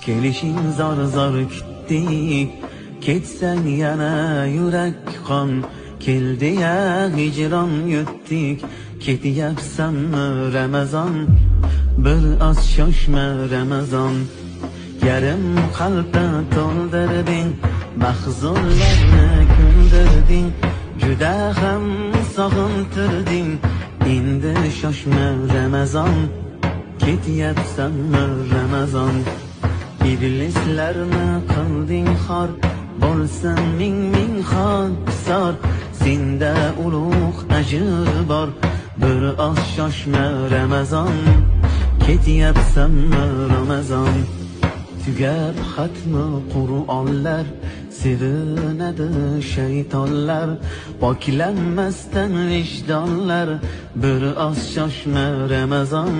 Kelishing zor zor kutdik, ketsang yana yurak qon. Keldi ya hijron yutdik, ketyapsanmi Ramazon? Bir oz shoshma Ramazon. Yarim qalbni to'ldirding, mahzunlarni kuldirding, juda ham sog'intirding. Endi shoshma Ramazon, ketyapsanmi Ramazon? Iblislarni qilding xor, bo'lsin ming ming xokisor. Senda ulug' ajr bor, bir oz shoshma Ramazon, ketyapsanmi Ramazon? Tugab xatmi Qur'onlar, sevinadi shaytonlar, poklanmasdan vijdonlar, bir oz shoshma Ramazon.